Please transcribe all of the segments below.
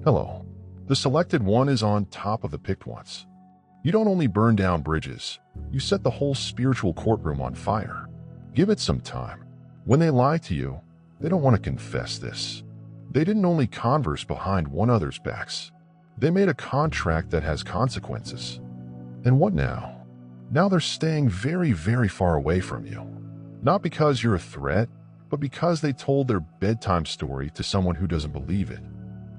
Hello. The selected one is on top of the picked ones. You don't only burn down bridges, you set the whole spiritual courtroom on fire. Give it some time. When they lie to you, they don't want to confess this. They didn't only converse behind one another's backs. They made a contract that has consequences. And what now? Now they're staying very, very far away from you. Not because you're a threat, but because they told their bedtime story to someone who doesn't believe it.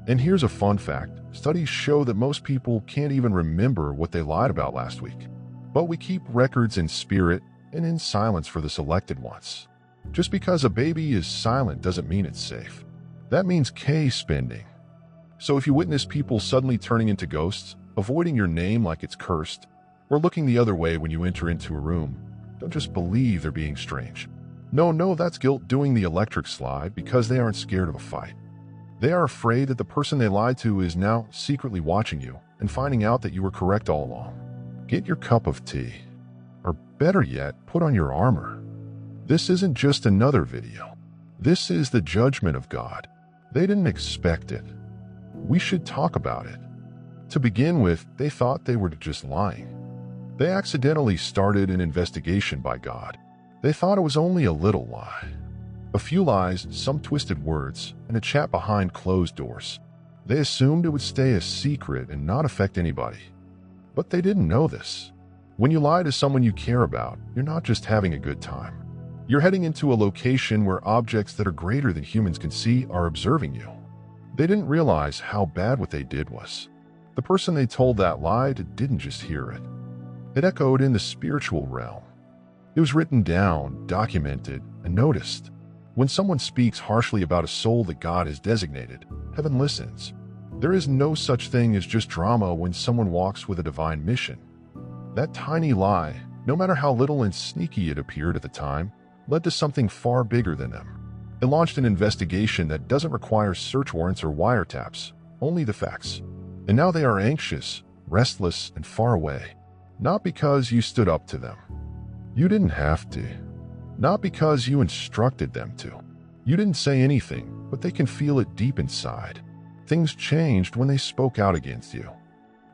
And here's a fun fact. Studies show that most people can't even remember what they lied about last week. But we keep records in spirit and in silence for the selected ones. Just because a baby is silent doesn't mean it's safe. That means case spending. So if you witness people suddenly turning into ghosts, avoiding your name like it's cursed, or looking the other way when you enter into a room, don't just believe they're being strange. No, that's guilt doing the electric slide because they aren't scared of a fight. They are afraid that the person they lied to is now secretly watching you and finding out that you were correct all along. Get your cup of tea. Or better yet, put on your armor. This isn't just another video. This is the judgment of God. They didn't expect it. We should talk about it. To begin with, they thought they were just lying. They accidentally started an investigation by God. They thought it was only a little lie. A few lies, some twisted words, and a chat behind closed doors. They assumed it would stay a secret and not affect anybody. But they didn't know this. When you lie to someone you care about, you're not just having a good time. You're heading into a location where objects that are greater than humans can see are observing you. They didn't realize how bad what they did was. The person they told that lie to didn't just hear it. It echoed in the spiritual realm. It was written down, documented, and noticed. When someone speaks harshly about a soul that God has designated, heaven listens. There is no such thing as just drama when someone walks with a divine mission. That tiny lie, no matter how little and sneaky it appeared at the time, led to something far bigger than them. It launched an investigation that doesn't require search warrants or wiretaps, only the facts. And now they are anxious, restless, and far away. Not because you stood up to them. You didn't have to. Not because you instructed them to. You didn't say anything, but they can feel it deep inside. Things changed when they spoke out against you.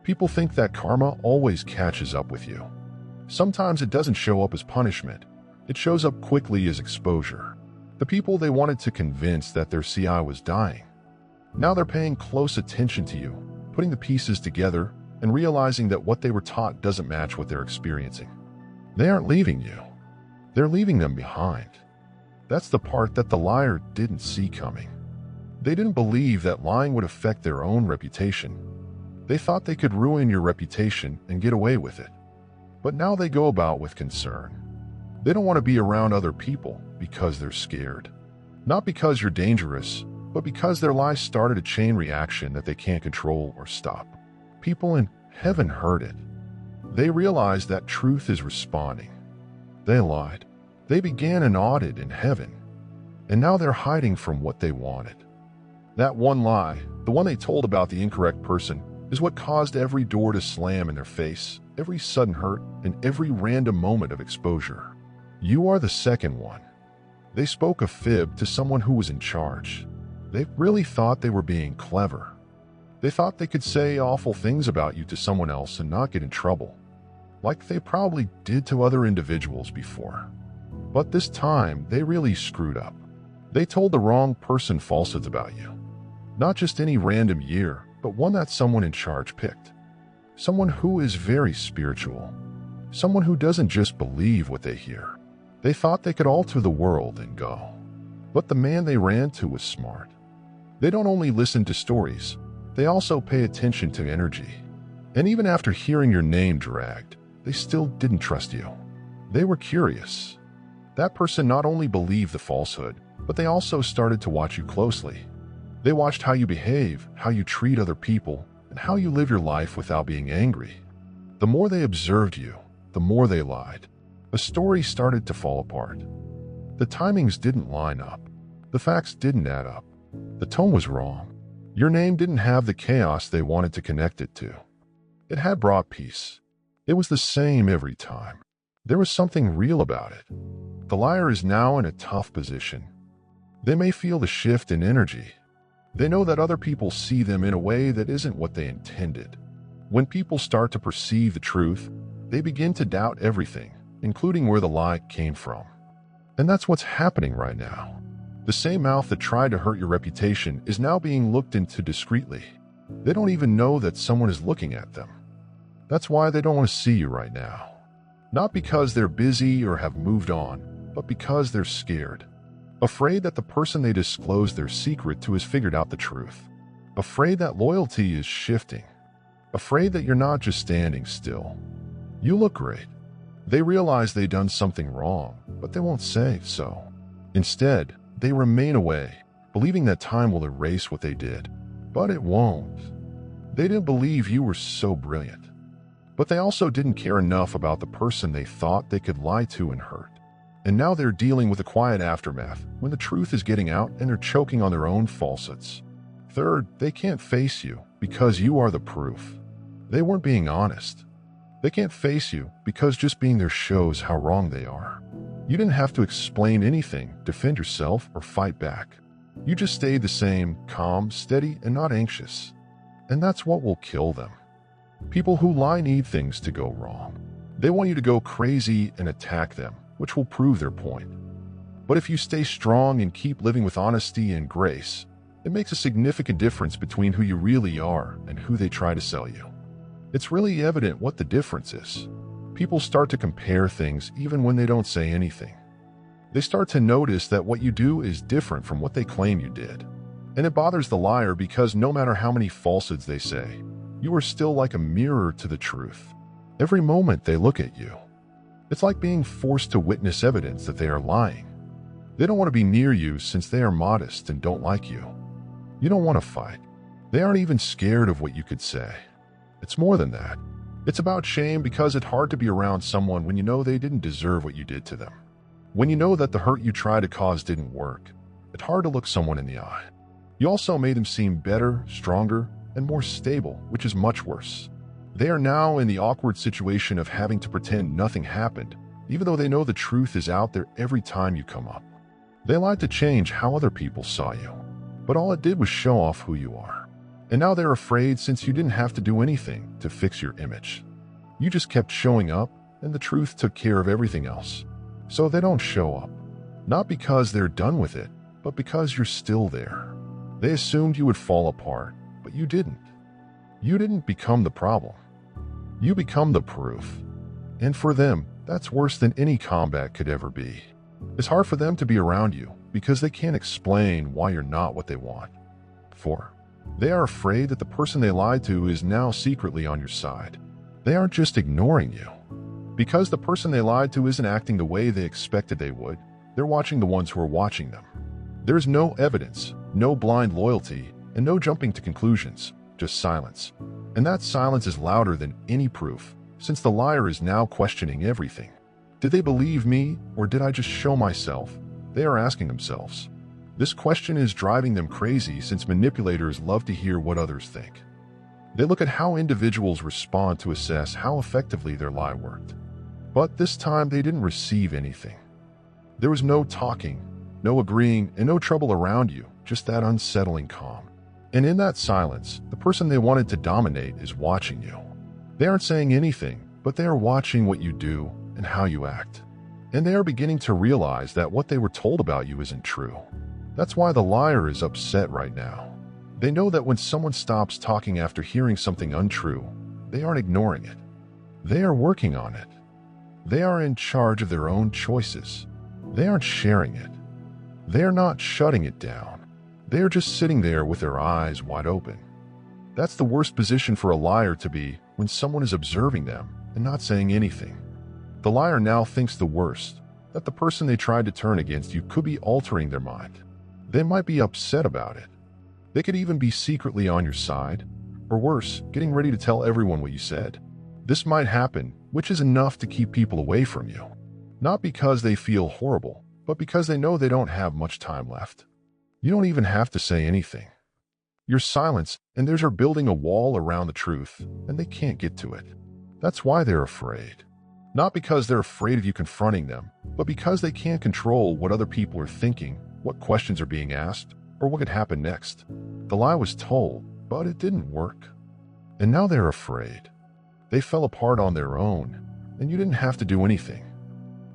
People think that karma always catches up with you. Sometimes it doesn't show up as punishment. It shows up quickly as exposure. The people they wanted to convince that their CI was dying. Now they're paying close attention to you, putting the pieces together, and realizing that what they were taught doesn't match what they're experiencing. They aren't leaving you. They're leaving them behind. That's the part that the liar didn't see coming. They didn't believe that lying would affect their own reputation. They thought they could ruin your reputation and get away with it. But now they go about with concern. They don't want to be around other people because they're scared. Not because you're dangerous, but because their lies started a chain reaction that they can't control or stop. People in heaven heard it. They realized that truth is responding. They lied. They began an audit in heaven. And now they're hiding from what they wanted. That one lie, the one they told about the incorrect person, is what caused every door to slam in their face, every sudden hurt, and every random moment of exposure. You are the second one. They spoke a fib to someone who was in charge. They really thought they were being clever. They thought they could say awful things about you to someone else and not get in trouble, like they probably did to other individuals before. But this time, they really screwed up. They told the wrong person falsehoods about you. Not just any random year, but one that someone in charge picked. Someone who is very spiritual. Someone who doesn't just believe what they hear. They thought they could alter the world and go. But the man they ran to was smart. They don't only listen to stories, they also pay attention to energy. And even after hearing your name dragged, they still didn't trust you. They were curious. That person not only believed the falsehood, but they also started to watch you closely. They watched how you behave, how you treat other people, and how you live your life without being angry. The more they observed you, the more they lied. A story started to fall apart. The timings didn't line up. The facts didn't add up. The tone was wrong. Your name didn't have the chaos they wanted to connect it to. It had brought peace. It was the same every time. There was something real about it. The liar is now in a tough position. They may feel the shift in energy. They know that other people see them in a way that isn't what they intended. When people start to perceive the truth, they begin to doubt everything, including where the lie came from. And that's what's happening right now. The same mouth that tried to hurt your reputation is now being looked into discreetly. They don't even know that someone is looking at them. That's why they don't want to see you right now. Not because they're busy or have moved on, but because they're scared. Afraid that the person they disclosed their secret to has figured out the truth. Afraid that loyalty is shifting. Afraid that you're not just standing still. You look great. They realize they've done something wrong, but they won't say so. Instead, they remain away, believing that time will erase what they did. But it won't. They didn't believe you were so brilliant. But they also didn't care enough about the person they thought they could lie to and hurt. And now they're dealing with a quiet aftermath when the truth is getting out and they're choking on their own falsehoods. Third, they can't face you because you are the proof. They weren't being honest. They can't face you because just being there shows how wrong they are. You didn't have to explain anything, defend yourself, or fight back. You just stayed the same, calm, steady, and not anxious. And that's what will kill them. People who lie need things to go wrong. They want you to go crazy and attack them, which will prove their point. But if you stay strong and keep living with honesty and grace, it makes a significant difference between who you really are and who they try to sell you. It's really evident what the difference is. People start to compare things even when they don't say anything. They start to notice that what you do is different from what they claim you did. And it bothers the liar because no matter how many falsehoods they say, you are still like a mirror to the truth. Every moment they look at you, it's like being forced to witness evidence that they are lying. They don't want to be near you since they are modest and don't like you. You don't want to fight. They aren't even scared of what you could say. It's more than that. It's about shame because it's hard to be around someone when you know they didn't deserve what you did to them. When you know that the hurt you tried to cause didn't work, it's hard to look someone in the eye. You also made them seem better, stronger, and more stable, which is much worse. They are now in the awkward situation of having to pretend nothing happened, even though they know the truth is out there every time you come up. They lied to change how other people saw you, but all it did was show off who you are. And now they're afraid since you didn't have to do anything to fix your image. You just kept showing up, and the truth took care of everything else. So they don't show up. Not because they're done with it, but because you're still there. They assumed you would fall apart, but you didn't. You didn't become the problem. You become the proof. And for them, that's worse than any combat could ever be. It's hard for them to be around you because they can't explain why you're not what they want. 4. They are afraid that the person they lied to is now secretly on your side. They aren't just ignoring you. Because the person they lied to isn't acting the way they expected they would, they're watching the ones who are watching them. There's no evidence, no blind loyalty, and no jumping to conclusions, just silence. And that silence is louder than any proof, since the liar is now questioning everything. Did they believe me, or did I just show myself? They are asking themselves. This question is driving them crazy since manipulators love to hear what others think. They look at how individuals respond to assess how effectively their lie worked. But this time they didn't receive anything. There was no talking, no agreeing, and no trouble around you, just that unsettling calm. And in that silence, the person they wanted to dominate is watching you. They aren't saying anything, but they are watching what you do and how you act. And they are beginning to realize that what they were told about you isn't true. That's why the liar is upset right now. They know that when someone stops talking after hearing something untrue, they aren't ignoring it. They are working on it. They are in charge of their own choices. They aren't sharing it. They are not shutting it down. They are just sitting there with their eyes wide open. That's the worst position for a liar to be when someone is observing them and not saying anything. The liar now thinks the worst, that the person they tried to turn against you could be altering their mind. They might be upset about it. They could even be secretly on your side, or worse, getting ready to tell everyone what you said. This might happen, which is enough to keep people away from you. Not because they feel horrible, but because they know they don't have much time left. You don't even have to say anything. Your silence and theirs are building a wall around the truth, and they can't get to it. That's why they're afraid. Not because they're afraid of you confronting them, but because they can't control what other people are thinking, what questions are being asked, or what could happen next. The lie was told, but it didn't work. And now they're afraid. They fell apart on their own, and you didn't have to do anything.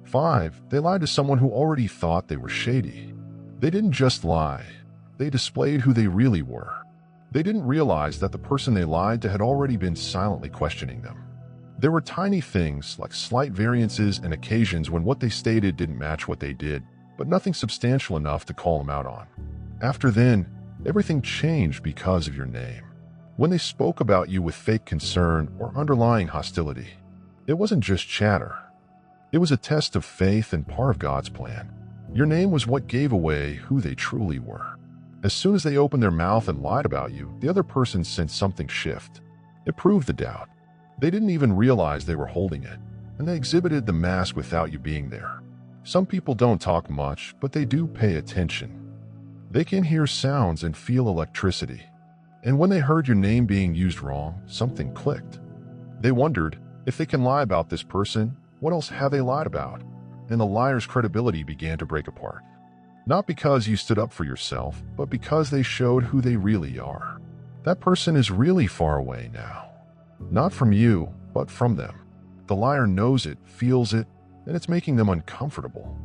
5. They lied to someone who already thought they were shady. They didn't just lie. They displayed who they really were. They didn't realize that the person they lied to had already been silently questioning them. There were tiny things, like slight variances and occasions when what they stated didn't match what they did, but nothing substantial enough to call them out on. After then, everything changed because of your name. When they spoke about you with fake concern or underlying hostility, it wasn't just chatter. It was a test of faith and part of God's plan. Your name was what gave away who they truly were. As soon as they opened their mouth and lied about you, the other person sensed something shift. It proved the doubt. They didn't even realize they were holding it, and they exhibited the mask without you being there. Some people don't talk much, but they do pay attention. They can hear sounds and feel electricity. And when they heard your name being used wrong, something clicked. They wondered, if they can lie about this person, what else have they lied about? And the liar's credibility began to break apart. Not because you stood up for yourself, but because they showed who they really are. That person is really far away now. Not from you, but from them. The liar knows it, feels it, and it's making them uncomfortable.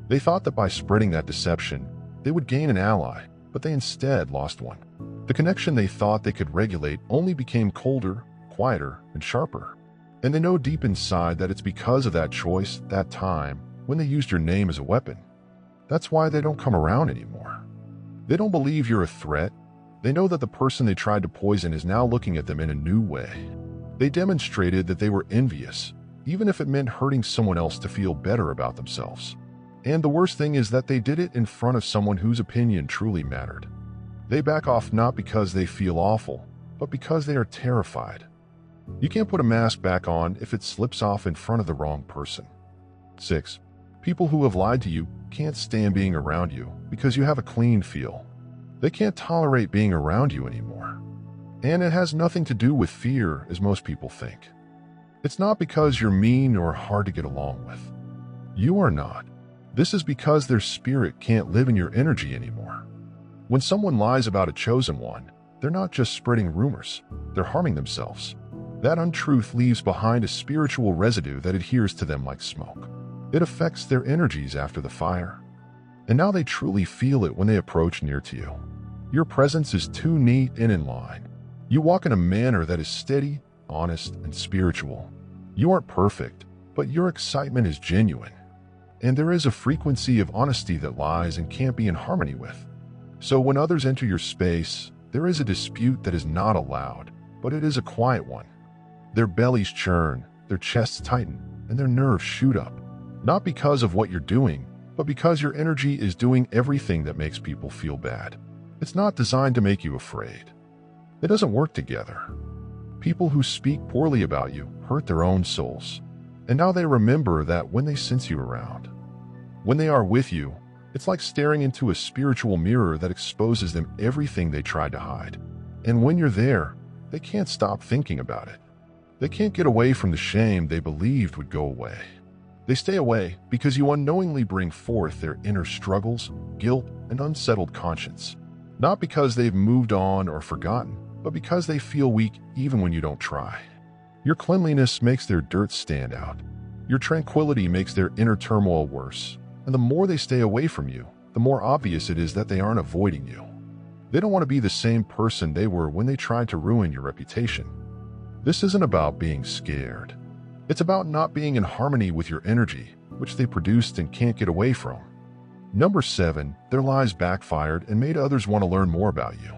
They thought that by spreading that deception, they would gain an ally, but they instead lost one. The connection they thought they could regulate only became colder, quieter, and sharper. And they know deep inside that it's because of that choice, that time, when they used your name as a weapon. That's why they don't come around anymore. They don't believe you're a threat. They know that the person they tried to poison is now looking at them in a new way. They demonstrated that they were envious, even if it meant hurting someone else to feel better about themselves. And the worst thing is that they did it in front of someone whose opinion truly mattered. They back off not because they feel awful, but because they are terrified. You can't put a mask back on if it slips off in front of the wrong person. 6. People who have lied to you can't stand being around you because you have a clean feel. They can't tolerate being around you anymore. And it has nothing to do with fear, as most people think. It's not because you're mean or hard to get along with. You are not. This is because their spirit can't live in your energy anymore. When someone lies about a chosen one, they're not just spreading rumors, they're harming themselves. That untruth leaves behind a spiritual residue that adheres to them like smoke. It affects their energies after the fire. And now they truly feel it when they approach near to you. Your presence is too neat and in line. You walk in a manner that is steady, honest, and spiritual. You aren't perfect, but your excitement is genuine. And there is a frequency of honesty that lies and can't be in harmony with. So when others enter your space, there is a dispute that is not allowed, but it is a quiet one. Their bellies churn, their chests tighten, and their nerves shoot up. Not because of what you're doing, but because your energy is doing everything that makes people feel bad. It's not designed to make you afraid. It doesn't work together. People who speak poorly about you hurt their own souls. And now they remember that when they sense you around. When they are with you, it's like staring into a spiritual mirror that exposes them everything they tried to hide. And when you're there, they can't stop thinking about it. They can't get away from the shame they believed would go away. They stay away because you unknowingly bring forth their inner struggles, guilt, and unsettled conscience. Not because they've moved on or forgotten, but because they feel weak even when you don't try. Your cleanliness makes their dirt stand out. Your tranquility makes their inner turmoil worse. And the more they stay away from you, the more obvious it is that they aren't avoiding you. They don't want to be the same person they were when they tried to ruin your reputation. This isn't about being scared. It's about not being in harmony with your energy, which they produced and can't get away from. Number 7, their lies backfired and made others want to learn more about you.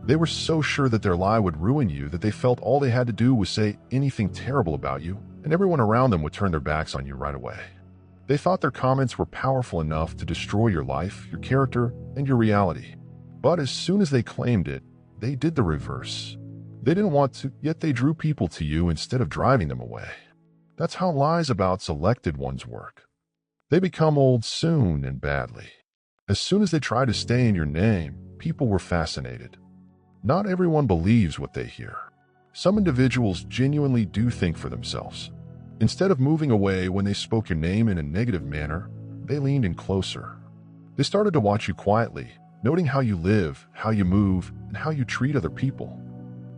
They were so sure that their lie would ruin you that they felt all they had to do was say anything terrible about you, and everyone around them would turn their backs on you right away. They thought their comments were powerful enough to destroy your life, your character, and your reality. But as soon as they claimed it, they did the reverse. They didn't want to, yet they drew people to you instead of driving them away. That's how lies about selected ones work. They become old soon and badly. As soon as they try to stay in your name, people were fascinated. Not everyone believes what they hear. Some individuals genuinely do think for themselves. Instead of moving away when they spoke your name in a negative manner, they leaned in closer. They started to watch you quietly, noting how you live, how you move, and how you treat other people.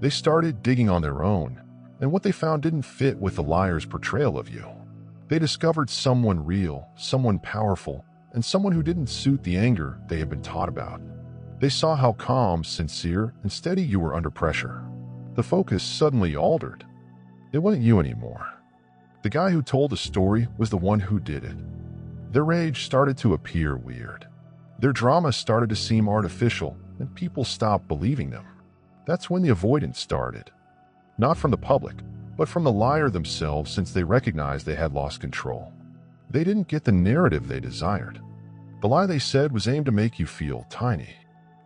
They started digging on their own, and what they found didn't fit with the liar's portrayal of you. They discovered someone real, someone powerful, and someone who didn't suit the anger they had been taught about. They saw how calm, sincere, and steady you were under pressure. The focus suddenly altered. It wasn't you anymore. The guy who told the story was the one who did it. Their rage started to appear weird. Their drama started to seem artificial, and people stopped believing them. That's when the avoidance started. Not from the public, but from the liar themselves, since they recognized they had lost control. They didn't get the narrative they desired. The lie they said was aimed to make you feel tiny.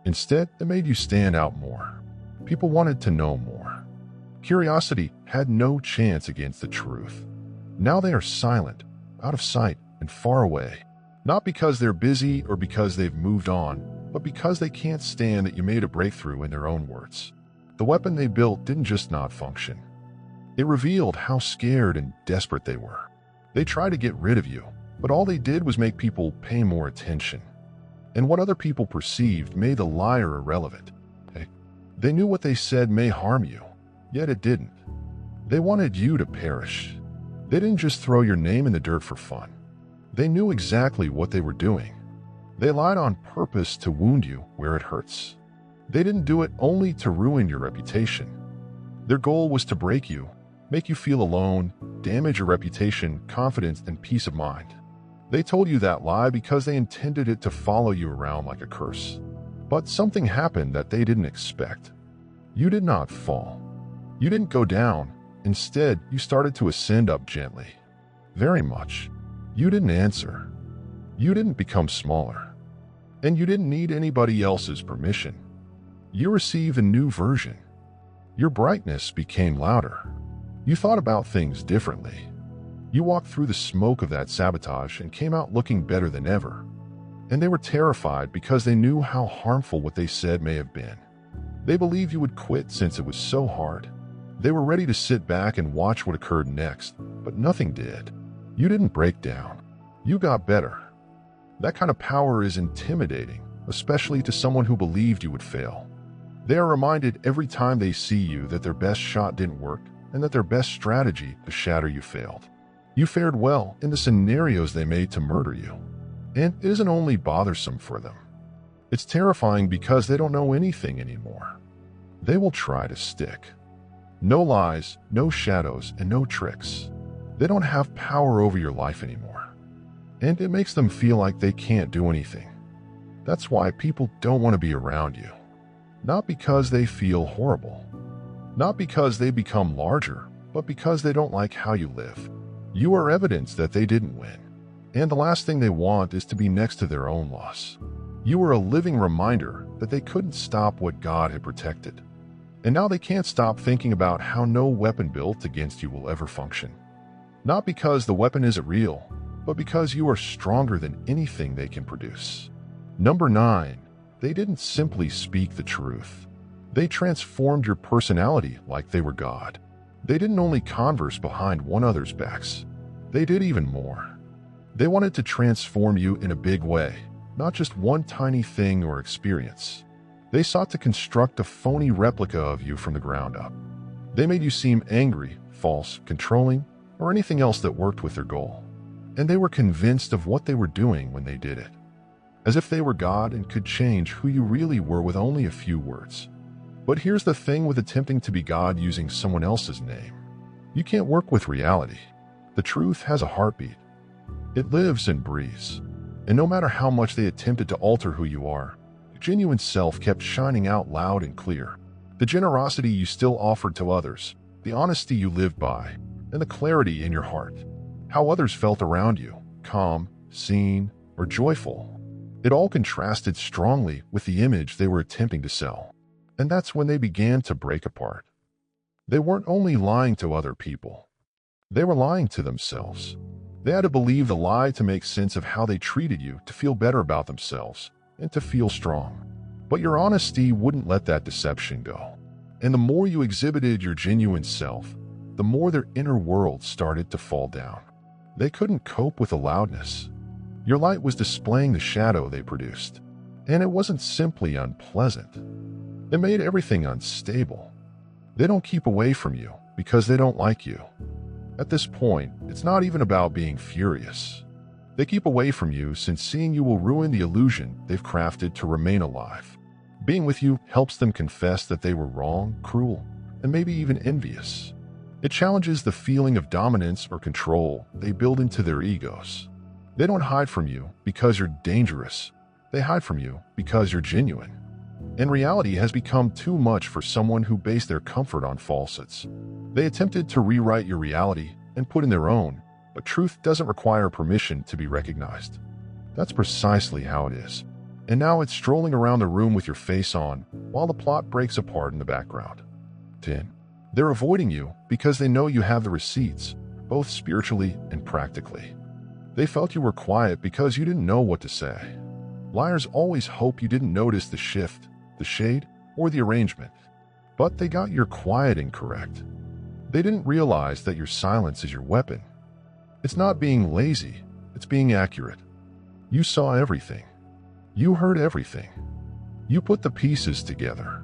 Instead, it made you stand out more. People wanted to know more. Curiosity had no chance against the truth. Now they are silent, out of sight, and far away. Not because they're busy or because they've moved on, but because they can't stand that you made a breakthrough, in their own words. The weapon they built didn't just not function. It revealed how scared and desperate they were. They tried to get rid of you, but all they did was make people pay more attention. And what other people perceived made the liar irrelevant. They knew what they said may harm you, yet it didn't. They wanted you to perish. They didn't just throw your name in the dirt for fun. They knew exactly what they were doing. They lied on purpose to wound you where it hurts. They didn't do it only to ruin your reputation. Their goal was to break you, make you feel alone, damage your reputation, confidence, and peace of mind. They told you that lie because they intended it to follow you around like a curse. But something happened that they didn't expect. You did not fall. You didn't go down. Instead, you started to ascend up gently. Very much. You didn't answer. You didn't become smaller. And you didn't need anybody else's permission. You received a new version. Your brightness became louder. You thought about things differently. You walked through the smoke of that sabotage and came out looking better than ever. And they were terrified because they knew how harmful what they said may have been. They believed you would quit since it was so hard. They were ready to sit back and watch what occurred next, but nothing did. You didn't break down. You got better. That kind of power is intimidating, especially to someone who believed you would fail. They are reminded every time they see you that their best shot didn't work and that their best strategy to shatter you failed. You fared well in the scenarios they made to murder you. And it isn't only bothersome for them. It's terrifying because they don't know anything anymore. They will try to stick. No lies, no shadows, and no tricks. They don't have power over your life anymore. And it makes them feel like they can't do anything. That's why people don't want to be around you. Not because they feel horrible. Not because they become larger, but because they don't like how you live. You are evidence that they didn't win. And the last thing they want is to be next to their own loss. You are a living reminder that they couldn't stop what God had protected. And now they can't stop thinking about how no weapon built against you will ever function. Not because the weapon isn't real, but because you are stronger than anything they can produce. Number 9, they didn't simply speak the truth. They transformed your personality like they were God. They didn't only converse behind one another's backs. They did even more. They wanted to transform you in a big way, not just one tiny thing or experience. They sought to construct a phony replica of you from the ground up. They made you seem angry, false, controlling, or anything else that worked with their goal. And they were convinced of what they were doing when they did it. As if they were God and could change who you really were with only a few words. But here's the thing with attempting to be God using someone else's name. You can't work with reality. The truth has a heartbeat. It lives and breathes. And no matter how much they attempted to alter who you are, your genuine self kept shining out loud and clear. The generosity you still offered to others, the honesty you lived by, and the clarity in your heart. How others felt around you, calm, seen, or joyful. It all contrasted strongly with the image they were attempting to sell. And that's when they began to break apart. They weren't only lying to other people. They were lying to themselves. They had to believe the lie to make sense of how they treated you, to feel better about themselves, and to feel strong. But your honesty wouldn't let that deception go. And the more you exhibited your genuine self, the more their inner world started to fall down. They couldn't cope with the loudness. Your light was displaying the shadow they produced. And it wasn't simply unpleasant. It made everything unstable. They don't keep away from you because they don't like you. At this point, it's not even about being furious. They keep away from you since seeing you will ruin the illusion they've crafted to remain alive. Being with you helps them confess that they were wrong, cruel, and maybe even envious. It challenges the feeling of dominance or control they build into their egos. They don't hide from you because you're dangerous. They hide from you because you're genuine. And reality has become too much for someone who based their comfort on falsehoods. They attempted to rewrite your reality and put in their own, but truth doesn't require permission to be recognized. That's precisely how it is. And now it's strolling around the room with your face on, while the plot breaks apart in the background. 10. They're avoiding you because they know you have the receipts, both spiritually and practically. They felt you were quiet because you didn't know what to say. Liars always hope you didn't notice the shift, the shade, or the arrangement. But they got your quiet incorrect. They didn't realize that your silence is your weapon. It's not being lazy, it's being accurate. You saw everything. You heard everything. You put the pieces together.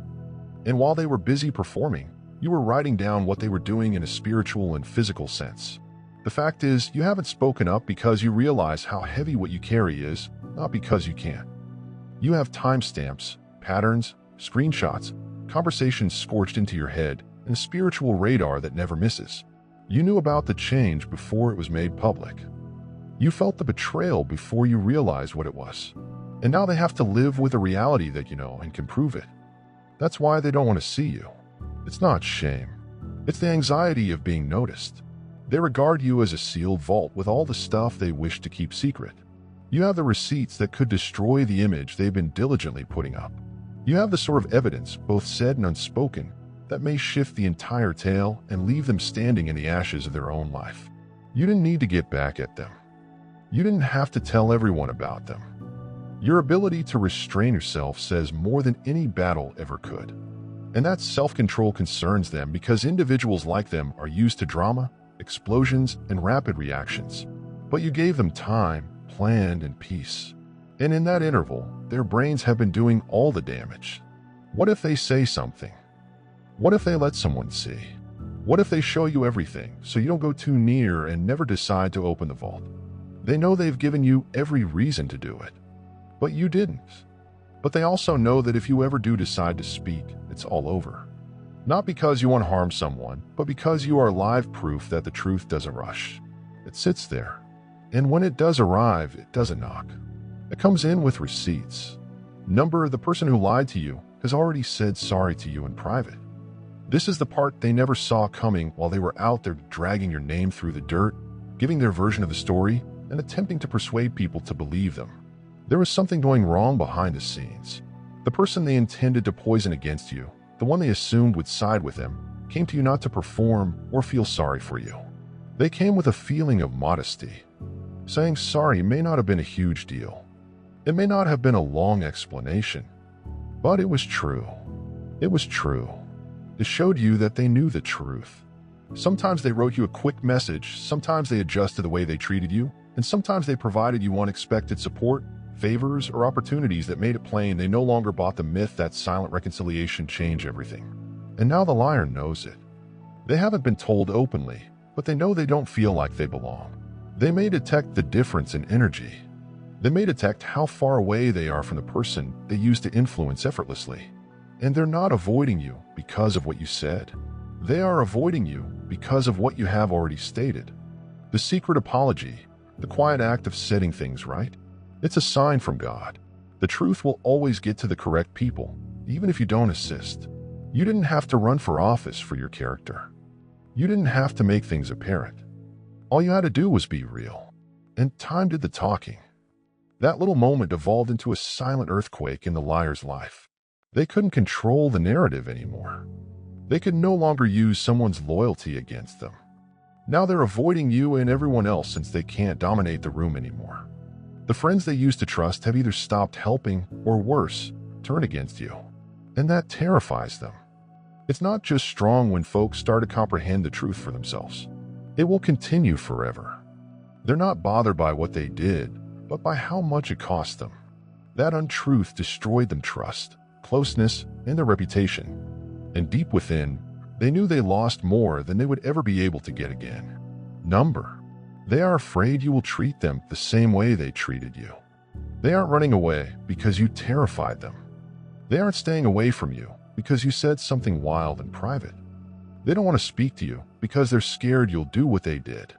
And while they were busy performing, you were writing down what they were doing in a spiritual and physical sense. The fact is, you haven't spoken up because you realize how heavy what you carry is, not because you can't. You have timestamps, patterns, screenshots, conversations scorched into your head, and a spiritual radar that never misses. You knew about the change before it was made public. You felt the betrayal before you realized what it was. And now they have to live with a reality that you know and can prove it. That's why they don't want to see you. It's not shame. It's the anxiety of being noticed. They regard you as a sealed vault with all the stuff they wish to keep secret. You have the receipts that could destroy the image they've been diligently putting up. You have the sort of evidence, both said and unspoken, that may shift the entire tale and leave them standing in the ashes of their own life. You didn't need to get back at them. You didn't have to tell everyone about them. Your ability to restrain yourself says more than any battle ever could. And that self-control concerns them because individuals like them are used to drama, explosions, and rapid reactions. But you gave them time, planned, and peace. And in that interval, their brains have been doing all the damage. What if they say something? What if they let someone see? What if they show you everything so you don't go too near and never decide to open the vault? They know they've given you every reason to do it. But you didn't. But they also know that if you ever do decide to speak, it's all over. Not because you want to harm someone, but because you are live proof that the truth doesn't rush. It sits there. And when it does arrive, it doesn't knock. It comes in with receipts. Number, the person who lied to you has already said sorry to you in private. This is the part they never saw coming while they were out there dragging your name through the dirt, giving their version of the story, and attempting to persuade people to believe them. There was something going wrong behind the scenes. The person they intended to poison against you, the one they assumed would side with them, came to you not to perform or feel sorry for you. They came with a feeling of modesty. Saying sorry may not have been a huge deal. It may not have been a long explanation. But it was true. It was true. It showed you that they knew the truth. Sometimes they wrote you a quick message, sometimes they adjusted the way they treated you, and sometimes they provided you unexpected support, favors, or opportunities that made it plain they no longer bought the myth that silent reconciliation changed everything. And now the liar knows it. They haven't been told openly, but they know they don't feel like they belong. They may detect the difference in energy. They may detect how far away they are from the person they used to influence effortlessly. And they're not avoiding you because of what you said. They are avoiding you because of what you have already stated. The secret apology, the quiet act of setting things right, it's a sign from God. The truth will always get to the correct people, even if you don't assist. You didn't have to run for office for your character. You didn't have to make things apparent. All you had to do was be real. And time did the talking. That little moment evolved into a silent earthquake in the liar's life. They couldn't control the narrative anymore. They could no longer use someone's loyalty against them. Now they're avoiding you and everyone else since they can't dominate the room anymore. The friends they used to trust have either stopped helping or worse, turned against you. And that terrifies them. It's not just strong when folks start to comprehend the truth for themselves. It will continue forever. They're not bothered by what they did, but by how much it cost them. That untruth destroyed them trust, closeness, and their reputation. And deep within, they knew they lost more than they would ever be able to get again. Number. They are afraid you will treat them the same way they treated you. They aren't running away because you terrified them. They aren't staying away from you because you said something wild and private. They don't want to speak to you because they're scared you'll do what they did.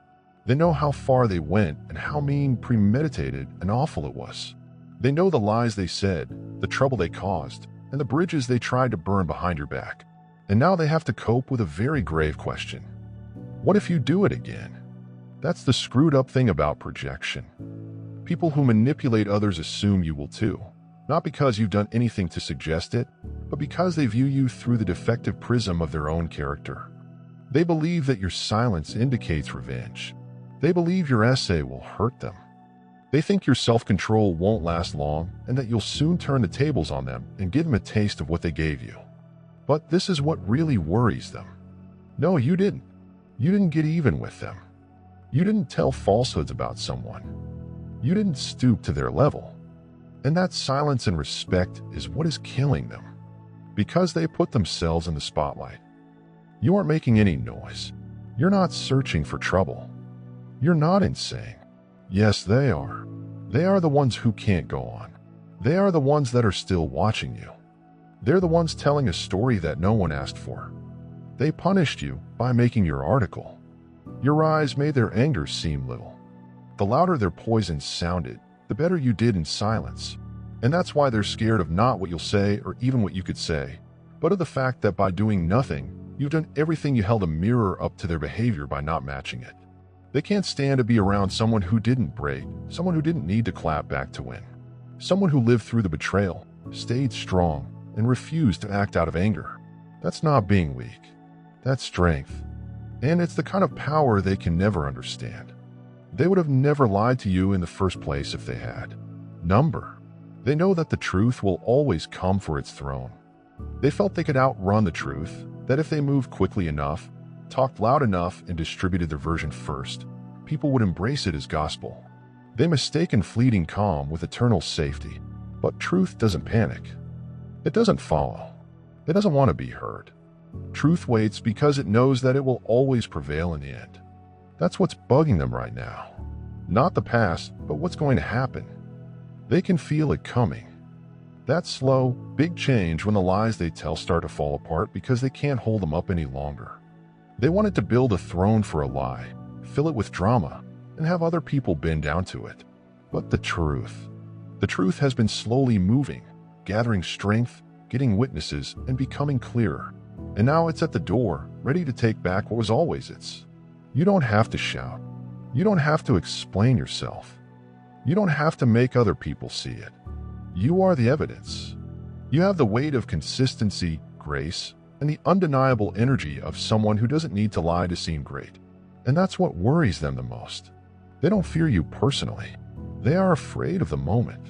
They know how far they went and how mean, premeditated, and awful it was. They know the lies they said, the trouble they caused, and the bridges they tried to burn behind your back. And now they have to cope with a very grave question. What if you do it again? That's the screwed up thing about projection. People who manipulate others assume you will too, not because you've done anything to suggest it, but because they view you through the defective prism of their own character. They believe that your silence indicates revenge. They believe your essay will hurt them. They think your self-control won't last long and that you'll soon turn the tables on them and give them a taste of what they gave you. But this is what really worries them. No, you didn't. You didn't get even with them. You didn't tell falsehoods about someone. You didn't stoop to their level. And that silence and respect is what is killing them. Because they put themselves in the spotlight. You aren't making any noise. You're not searching for trouble. You're not insane. Yes, they are. They are the ones who can't go on. They are the ones that are still watching you. They're the ones telling a story that no one asked for. They punished you by making your article. Your eyes made their anger seem little. The louder their poison sounded, the better you did in silence. And that's why they're scared of not what you'll say or even what you could say, but of the fact that by doing nothing, you've done everything you held a mirror up to their behavior by not matching it. They can't stand to be around someone who didn't break, someone who didn't need to clap back to win. Someone who lived through the betrayal, stayed strong, and refused to act out of anger. That's not being weak. That's strength. And it's the kind of power they can never understand. They would have never lied to you in the first place if they had. Number. They know that the truth will always come for its throne. They felt they could outrun the truth, that if they moved quickly enough, talked loud enough, and distributed their version first, people would embrace it as gospel. They mistaken fleeting calm with eternal safety. But truth doesn't panic. It doesn't follow. It doesn't want to be heard. Truth waits because it knows that it will always prevail in the end. That's what's bugging them right now. Not the past, but what's going to happen. They can feel it coming. That slow, big change when the lies they tell start to fall apart because they can't hold them up any longer. They wanted to build a throne for a lie, fill it with drama, and have other people bend down to it. But the truth has been slowly moving, gathering strength, getting witnesses, and becoming clearer. And now it's at the door, ready to take back what was always its. You don't have to shout. You don't have to explain yourself. You don't have to make other people see it. You are the evidence. You have the weight of consistency, grace, and the undeniable energy of someone who doesn't need to lie to seem great. And that's what worries them the most. They don't fear you personally. They are afraid of the moment.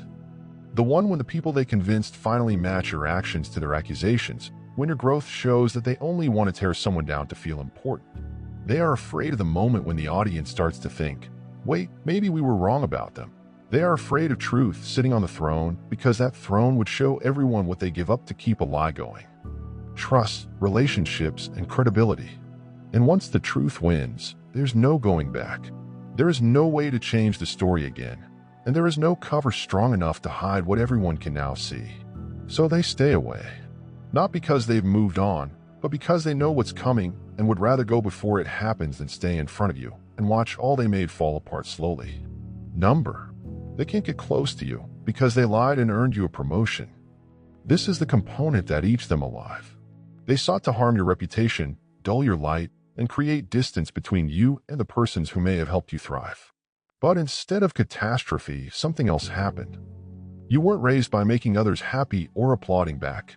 The one when the people they convinced finally match your actions to their accusations, when your growth shows that they only want to tear someone down to feel important. They are afraid of the moment when the audience starts to think, wait, maybe we were wrong about them. They are afraid of truth sitting on the throne because that throne would show everyone what they give up to keep a lie going. Trust, relationships, and credibility. And once the truth wins, there's no going back. There is no way to change the story again, and there is no cover strong enough to hide what everyone can now see. So they stay away. Not because they've moved on, but because they know what's coming and would rather go before it happens than stay in front of you and watch all they made fall apart slowly. Number. They can't get close to you because they lied and earned you a promotion. This is the component that eats them alive. They sought to harm your reputation, dull your light, and create distance between you and the persons who may have helped you thrive. But instead of catastrophe, something else happened. You weren't raised by making others happy or applauding back.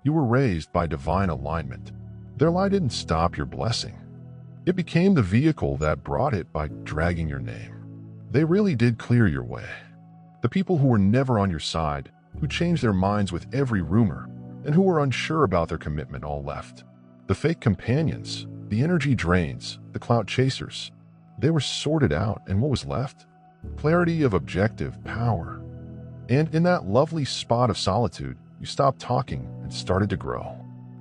You were raised by divine alignment. Their lie didn't stop your blessing. It became the vehicle that brought it by dragging your name. They really did clear your way. The people who were never on your side, who changed their minds with every rumor, and who were unsure about their commitment all left. The fake companions, the energy drains, the clout chasers, they were sorted out, and what was left? Clarity of objective power. And in that lovely spot of solitude, you stopped talking and started to grow.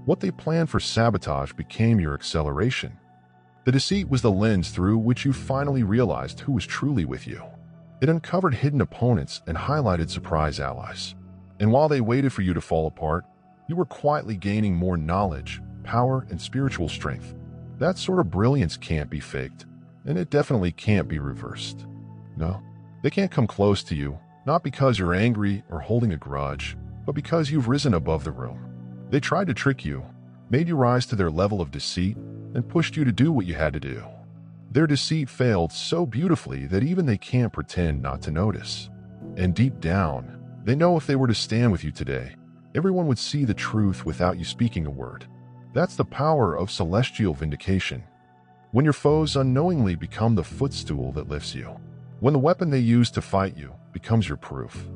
What they planned for sabotage became your acceleration. The deceit was the lens through which you finally realized who was truly with you. It uncovered hidden opponents and highlighted surprise allies. And while they waited for you to fall apart, you were quietly gaining more knowledge, power, and spiritual strength. That sort of brilliance can't be faked, and it definitely can't be reversed. No, they can't come close to you, not because you're angry or holding a grudge, but because you've risen above the room. They tried to trick you, made you rise to their level of deceit, and pushed you to do what you had to do. Their deceit failed so beautifully that even they can't pretend not to notice. And deep down, they know if they were to stand with you today, everyone would see the truth without you speaking a word. That's the power of celestial vindication. When your foes unknowingly become the footstool that lifts you. When the weapon they use to fight you becomes your proof.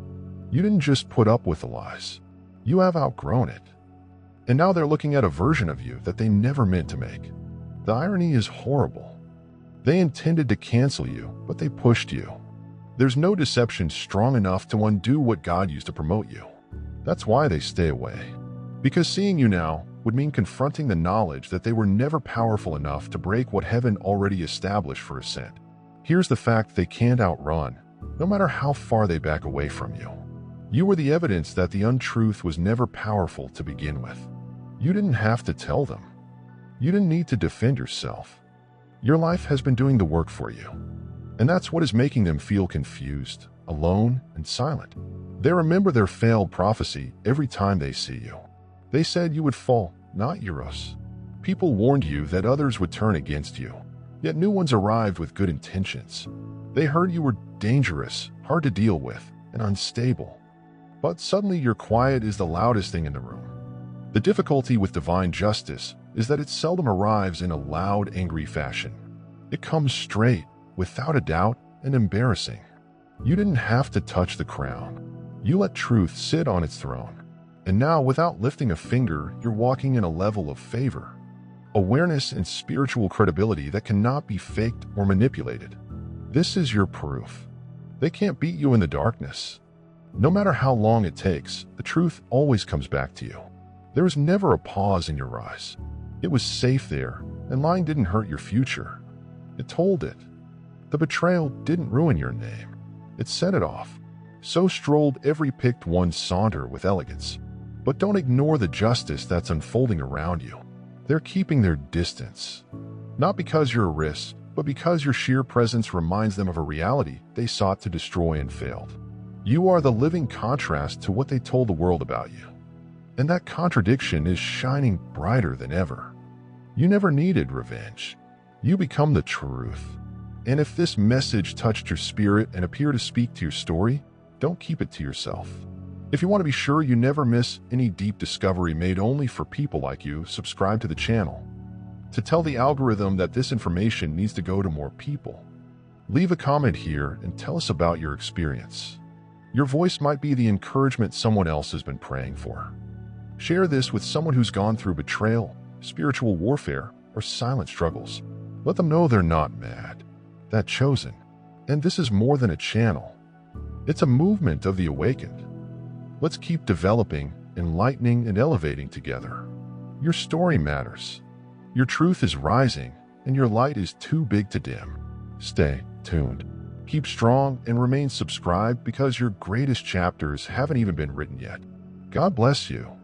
You didn't just put up with the lies. You have outgrown it. And now they're looking at a version of you that they never meant to make. The irony is horrible. They intended to cancel you, but they pushed you. There's no deception strong enough to undo what God used to promote you. That's why they stay away. Because seeing you now would mean confronting the knowledge that they were never powerful enough to break what heaven already established for ascent. Here's the fact they can't outrun, no matter how far they back away from you. You were the evidence that the untruth was never powerful to begin with. You didn't have to tell them. You didn't need to defend yourself. Your life has been doing the work for you. And that's what is making them feel confused, alone, and silent. They remember their failed prophecy every time they see you. They said you would fall, not Euros. People warned you that others would turn against you, yet new ones arrived with good intentions. They heard you were dangerous, hard to deal with, and unstable. But suddenly your quiet is the loudest thing in the room. The difficulty with divine justice is that it seldom arrives in a loud, angry fashion. It comes straight, without a doubt, and embarrassing. You didn't have to touch the crown. You let truth sit on its throne. And now, without lifting a finger, you're walking in a level of favor, awareness, and spiritual credibility that cannot be faked or manipulated. This is your proof. They can't beat you in the darkness. No matter how long it takes, the truth always comes back to you. There was never a pause in your rise. It was safe there, and lying didn't hurt your future. It told it. The betrayal didn't ruin your name. It set it off. So strolled every picked one saunter with elegance. But don't ignore the justice that's unfolding around you. They're keeping their distance. Not because you're a risk, but because your sheer presence reminds them of a reality they sought to destroy and failed. You are the living contrast to what they told the world about you. And that contradiction is shining brighter than ever. You never needed revenge. You become the truth. And if this message touched your spirit and appeared to speak to your story, don't keep it to yourself. If you want to be sure you never miss any deep discovery made only for people like you, subscribe to the channel. To tell the algorithm that this information needs to go to more people. Leave a comment here and tell us about your experience. Your voice might be the encouragement someone else has been praying for. Share this with someone who's gone through betrayal, spiritual warfare, or silent struggles. Let them know they're not mad. That chosen. And this is more than a channel. It's a movement of the awakened. Let's keep developing, enlightening, and elevating together. Your story matters. Your truth is rising, and your light is too big to dim. Stay tuned. Keep strong and remain subscribed because your greatest chapters haven't even been written yet. God bless you.